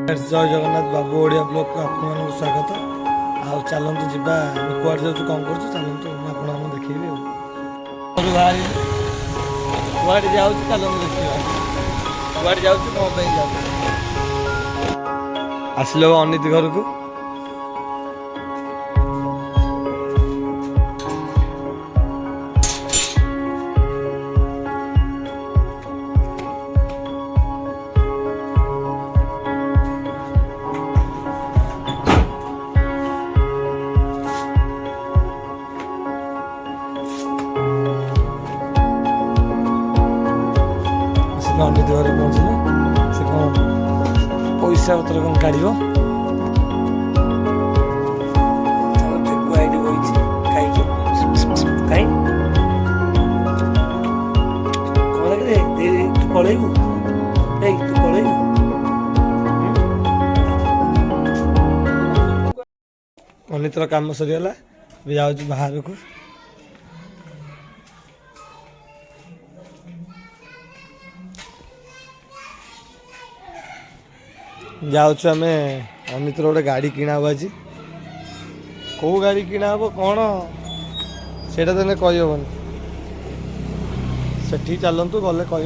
जय जगन्नाथ बाबू ओडिया ब्लॉग को आपको स्वागत। आ चलतु जा कुआड़े जाऊँ कौन कर चलतु आपको देखी कुआड़े जाऊँ चलतु देखा कुआड़े जाऊँ कौन जाऊँ आसिल अनित घर को अनित घर पहुँचल से कौन पैसा पत्र कौन काढ़ पलैबू तू पलैबू अनितर काम सरीगला जाऊँ बाहर को जाऊँ आम अनितर गोटे गाड़ी किणा आज कौ गाड़ी किणा हम कौन से कहबनी से चलतु गले कह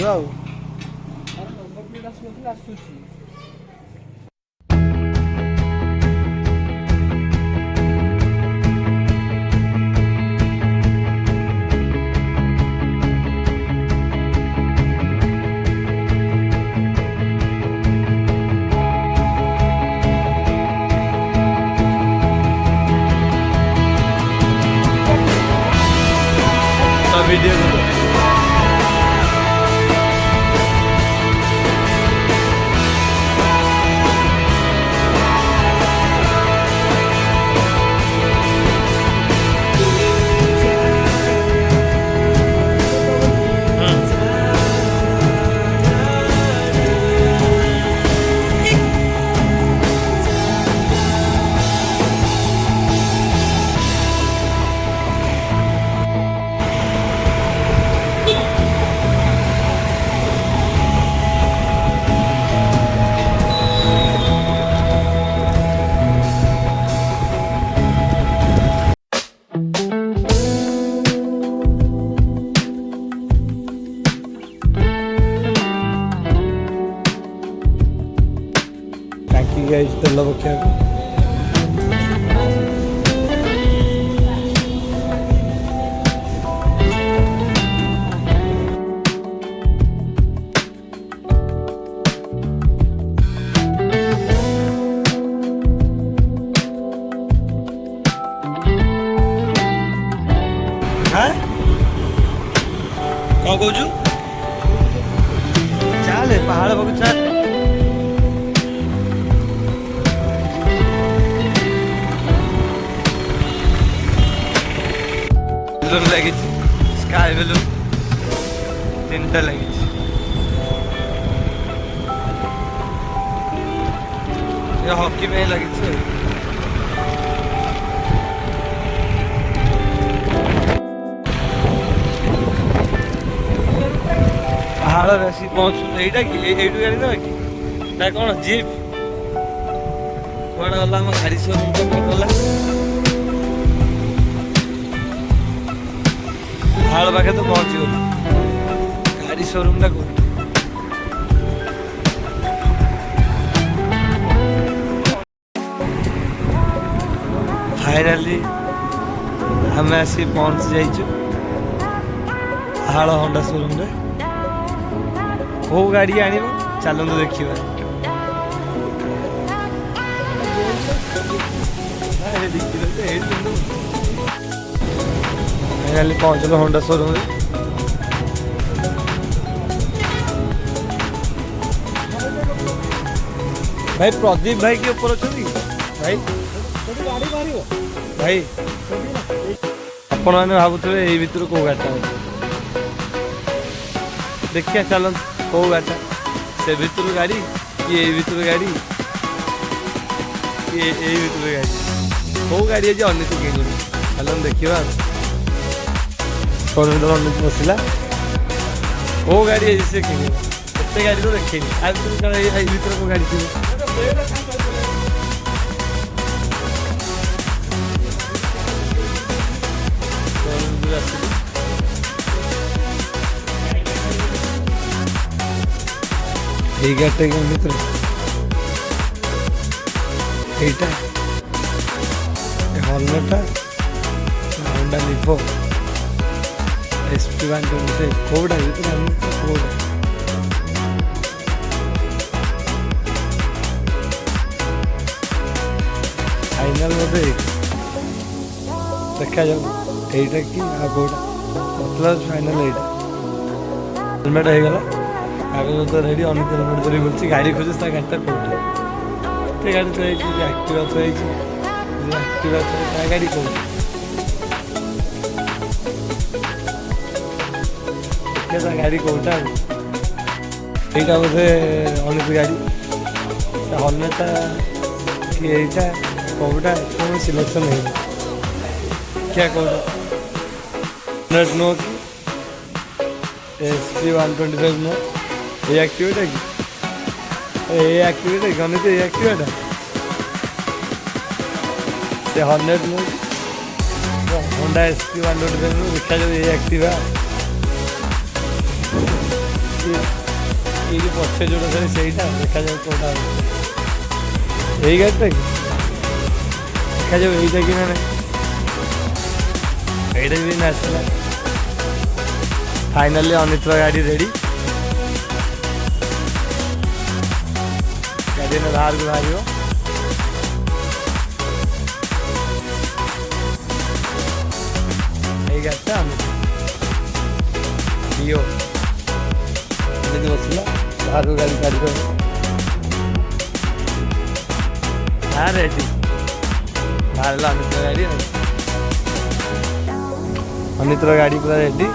वीडियो तेल पक्षा कौन कौचु चले पहाड़ पाक चल बेलून लगी स्काई बेलून तीन टा लगी हॉकी में लगी पहाड़ आसी पहुँचु यहीटा कि यू गाड़ी ना कि कौन जीप कौन गला गाड़ी शोरूम तो गला पहाड़ पाखे तो पहुँची गल गाड़ी शोरूम टा कौन फाइनाली आम आसी पहुँच जाइचु पहाड़ होंडा शोरूम रे कौ गाड़ी आण चलतु देखा फाइनाली पहुँचल होंडा शोरूम रे भाई प्रदीप भाई के ऊपर अच्छा भाई भाई आपण मैंने भावुवे यही भितर कौ गाड़ी देखिए चल कौ गाड़ी से भितर गाड़ी कि यही भितर गाड़ी कि यही भितर गाड़ी कौ गाड़ी आज अनित किणी चल देखा अनित बसला कौ गाड़ी आज से किण ସେ ଗାଡ଼ି ତ ଦେଖେଇନି ଆଉ କାରଣ ଏଇ ଭିତରେ କୋଉ ଗାଡ଼ି ଥିବ। এই গাড়িটা কি ভিতরে এইটা হর্নেটটা হোন্ডা লিভো SP 126 কোডা ভিতরে আমি কোড फाइनल बोधे देखा जाऊ यहीटा कि कौटा मतलब फाइनल यहीटा हेलमेट हो गला कागज तो रेडी अमित हेलमेट धरी बोलছি गाड़ी खोजे गाड़ीटा कौटा ये गाड़ी तो एक्टिवा तो एक्टिवा तो गाड़ी कौन देखा गाड़ी कौटा यहीटा बोधे अमित गाड़ी हर्नेटा कि यहीटा कौटा तो सिलेक्शन है क्या कौटा नेट नो कि SP 125 नो ये एक्टिवेट है कि ये एक्टिवेट है गणित ये एक्टिवेट है ये हर्नेट नो होंडा SP 125 नो देखा जाए ये एक्टिव है ये पछे जोड़ा से सहीटा देखा जाए कौटा यही गाड़ीटा कि देखा जाओ यहीटा कि ना यहीटा भी आसला फाइनाली अनितर गाड़ी रेडी गाड़ी में बाहर को बाहर यही गाड़ीटा डिओ बसला बाहर को गाड़ी गाड़ी हाँ रेडी बाहर अनितर गाड़ी अनितर गाड़ी पूरा रेडी